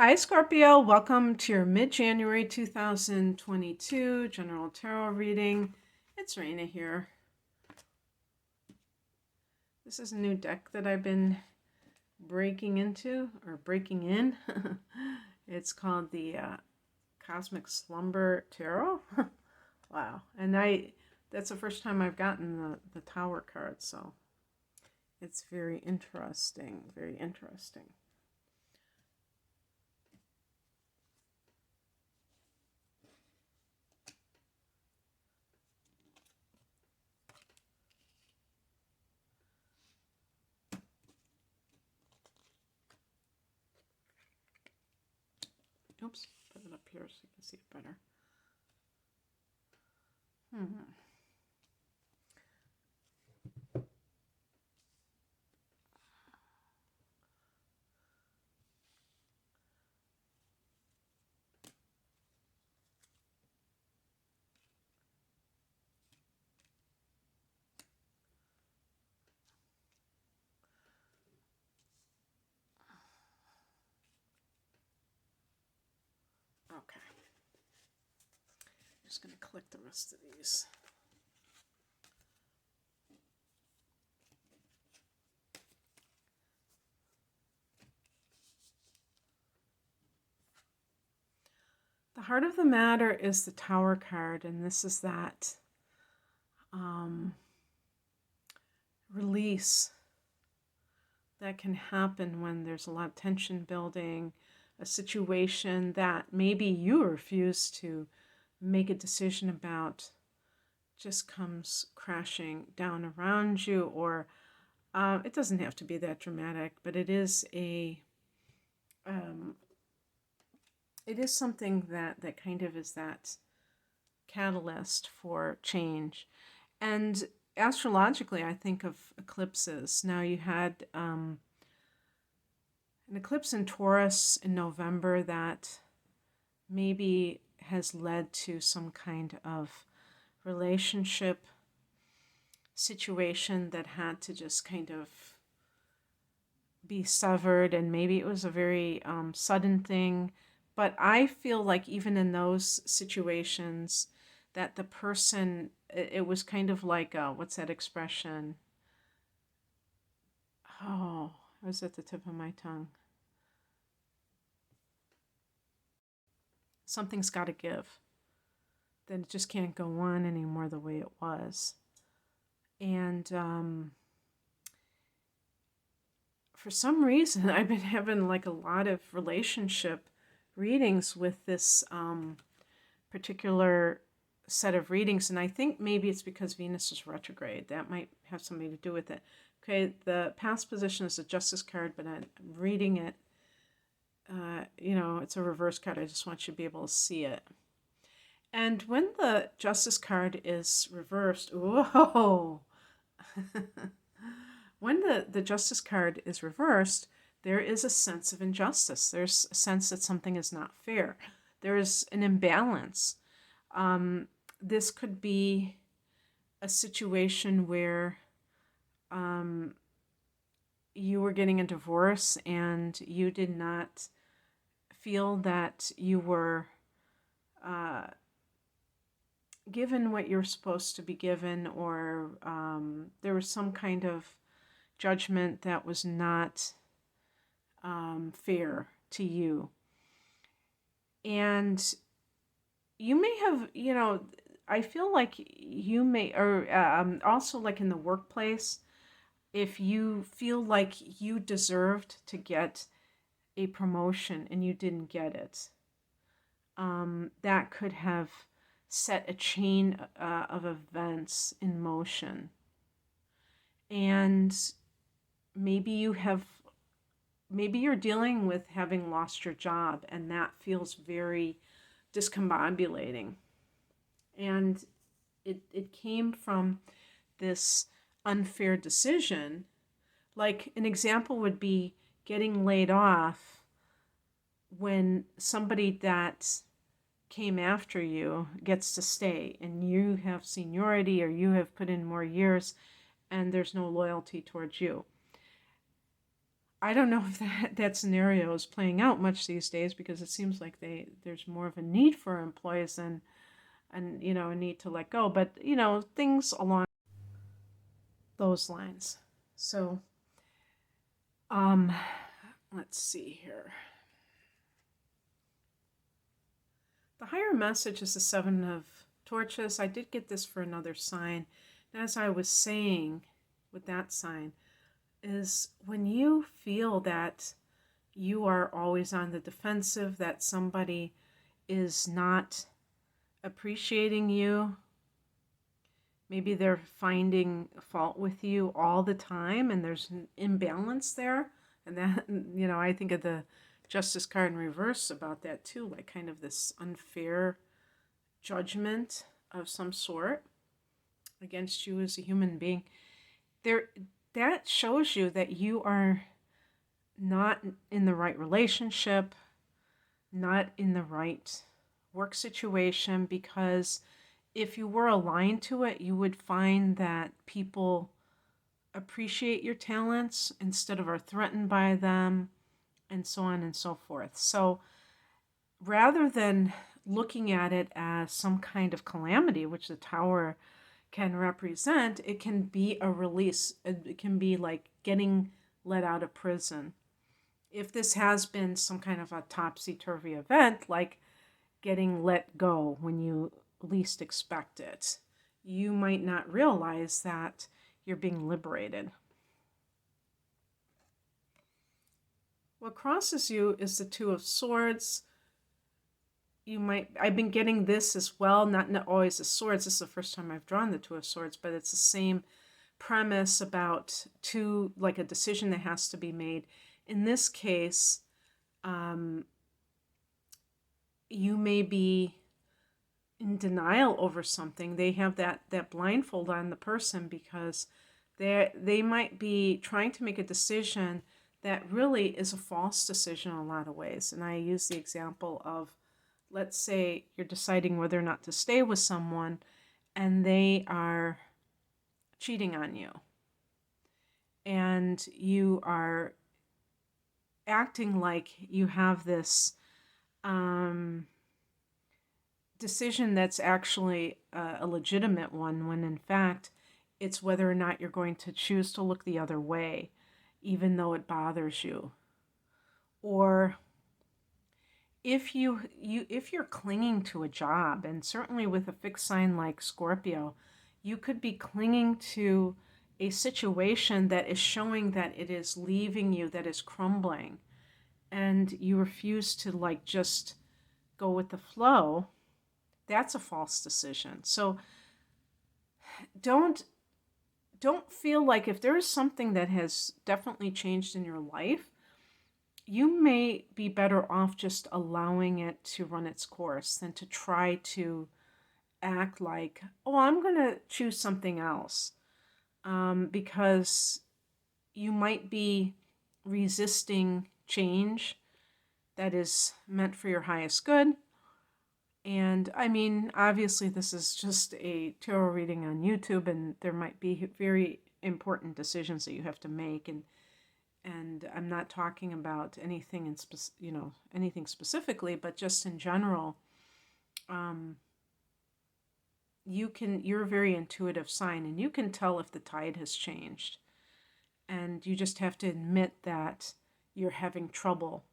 Hi, Scorpio. Welcome to your mid-January 2022 general tarot reading. It's Raina here. This is a new deck that I've been breaking in. It's called the Cosmic Slumber Tarot. Wow. And that's the first time I've gotten the Tower card, so it's very interesting, very interesting. Oops, put it up here so you can see it better. Okay. Just going to click the rest of these. The heart of the matter is the Tower card, and this is that release that can happen when there's a lot of tension building, a situation that maybe you refuse to make a decision about just comes crashing down around you, or it doesn't have to be that dramatic, but it is something that kind of is that catalyst for change. And astrologically, I think of eclipses. Now, you had an eclipse in Taurus in November that maybe has led to some kind of relationship situation that had to just kind of be severed, and maybe it was a very sudden thing. But I feel like even in those situations that the person, it was kind of like, what's that expression? Oh, it was at the tip of my tongue. Something's got to give. Then it just can't go on anymore the way it was. And for some reason, I've been having like a lot of relationship readings with this particular set of readings, and I think maybe it's because Venus is retrograde. That might have something to do with it. Okay, the past position is a Justice card, but I'm reading it. It's a reverse card. I just want you to be able to see it. And when the Justice card is reversed, whoa! When the Justice card is reversed, there is a sense of injustice. There's a sense that something is not fair. There is an imbalance. This could be a situation where you were getting a divorce and you did not feel that you were given what you're supposed to be given, or there was some kind of judgment that was not fair to you. And you may have, I feel like you may, or also like in the workplace, if you feel like you deserved to get a promotion and you didn't get it, that could have set a chain of events in motion. And maybe you're dealing with having lost your job, and that feels very discombobulating. And it came from this unfair decision. Like an example would be getting laid off when somebody that came after you gets to stay, and you have seniority or you have put in more years and there's no loyalty towards you. I don't know if that scenario is playing out much these days, because it seems like there's more of a need for employees than, and a need to let go, but things along those lines. So um let's see here. The higher message is the Seven of Torches. I did get this for another sign. And as I was saying with that sign, is when you feel that you are always on the defensive, that somebody is not appreciating you, maybe they're finding fault with you all the time, and there's an imbalance there. And that, I think of the Justice card in reverse about that too, like kind of this unfair judgment of some sort against you as a human being. That shows you that you are not in the right relationship, not in the right work situation, because if you were aligned to it, you would find that people appreciate your talents instead of are threatened by them, and so on and so forth. So rather than looking at it as some kind of calamity, which the Tower can represent, it can be a release. It can be like getting let out of prison. If this has been some kind of a topsy-turvy event, like getting let go when you least expect it, you might not realize that you're being liberated. What crosses you is the Two of Swords. I've been getting this as well, not always the swords. This is the first time I've drawn the Two of Swords, but it's the same premise about like a decision that has to be made. In this case, you may be in denial over something. They have that blindfold on the person, because they might be trying to make a decision that really is a false decision in a lot of ways. And I use the example of, let's say you're deciding whether or not to stay with someone, and they are cheating on you, and you are acting like you have this decision that's actually a legitimate one, when in fact it's whether or not you're going to choose to look the other way, even though it bothers you. Or if you're clinging to a job, and certainly with a fixed sign like Scorpio, you could be clinging to a situation that is showing that it is leaving you, that is crumbling, and you refuse to just go with the flow. That's a false decision. So don't feel like, if there is something that has definitely changed in your life, you may be better off just allowing it to run its course than to try to act like, oh, I'm going to choose something else, because you might be resisting change that is meant for your highest good. And I mean, obviously this is just a tarot reading on YouTube, and there might be very important decisions that you have to make, and I'm not talking about anything anything specifically, but just in general. You're a very intuitive sign, and you can tell if the tide has changed, and you just have to admit that you're having trouble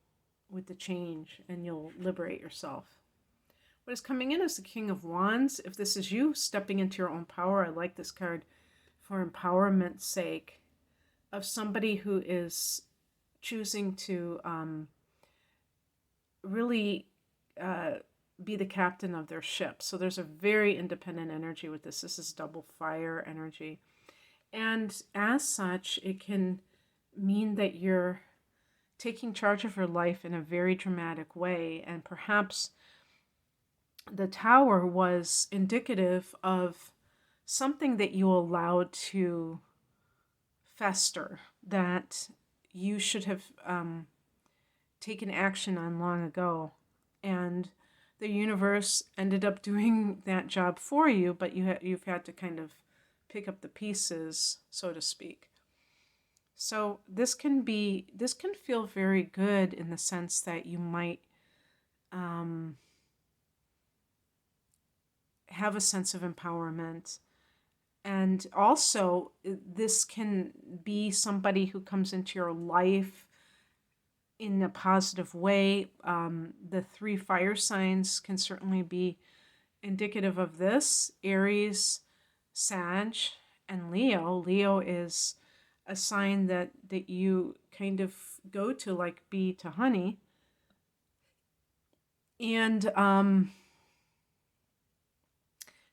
with the change, and you'll liberate yourself. What is coming in is the King of Wands. If this is you stepping into your own power, I like this card for empowerment's sake, of somebody who is choosing to really be the captain of their ship. So there's a very independent energy with this. This is double fire energy. And as such, it can mean that you're taking charge of your life in a very dramatic way, and perhaps the Tower was indicative of something that you allowed to fester, that you should have taken action on long ago. And the universe ended up doing that job for you, but you've had to kind of pick up the pieces, so to speak. So this can feel very good in the sense that you might um, have a sense of empowerment. And also, this can be somebody who comes into your life in a positive way. The three fire signs can certainly be indicative of this: Aries, Sag, and Leo. Leo is a sign that you kind of go to like bee to honey. And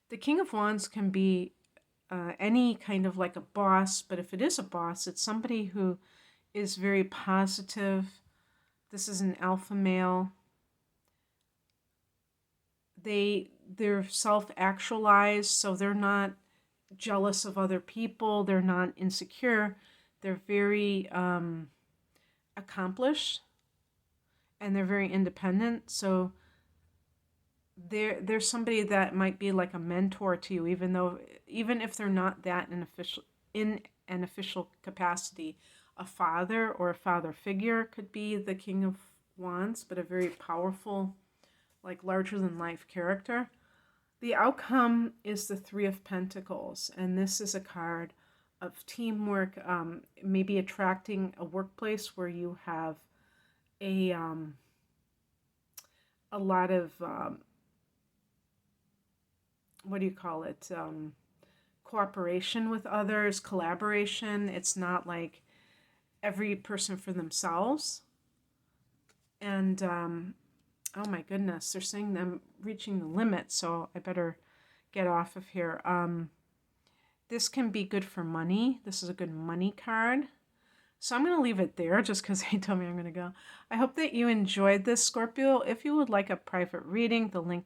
the King of Wands can be any kind of like a boss, but if it is a boss, it's somebody who is very positive. This is an alpha male. They're self-actualized, so they're not jealous of other people. They're not insecure. They're very accomplished, and they're very independent. So there's somebody that might be like a mentor to you, even if they're not that in an official capacity. A father or a father figure could be the King of Wands, but a very powerful, like larger than life character. The outcome is the Three of Pentacles, and this is a card of teamwork, maybe attracting a workplace where you have a lot of what do you call it? Cooperation with others, collaboration. It's not like every person for themselves. And oh my goodness, they're saying them reaching the limit, so I better get off of here. This can be good for money. This is a good money card. So I'm going to leave it there just because they told me I'm going to go. I hope that you enjoyed this, Scorpio. If you would like a private reading, the link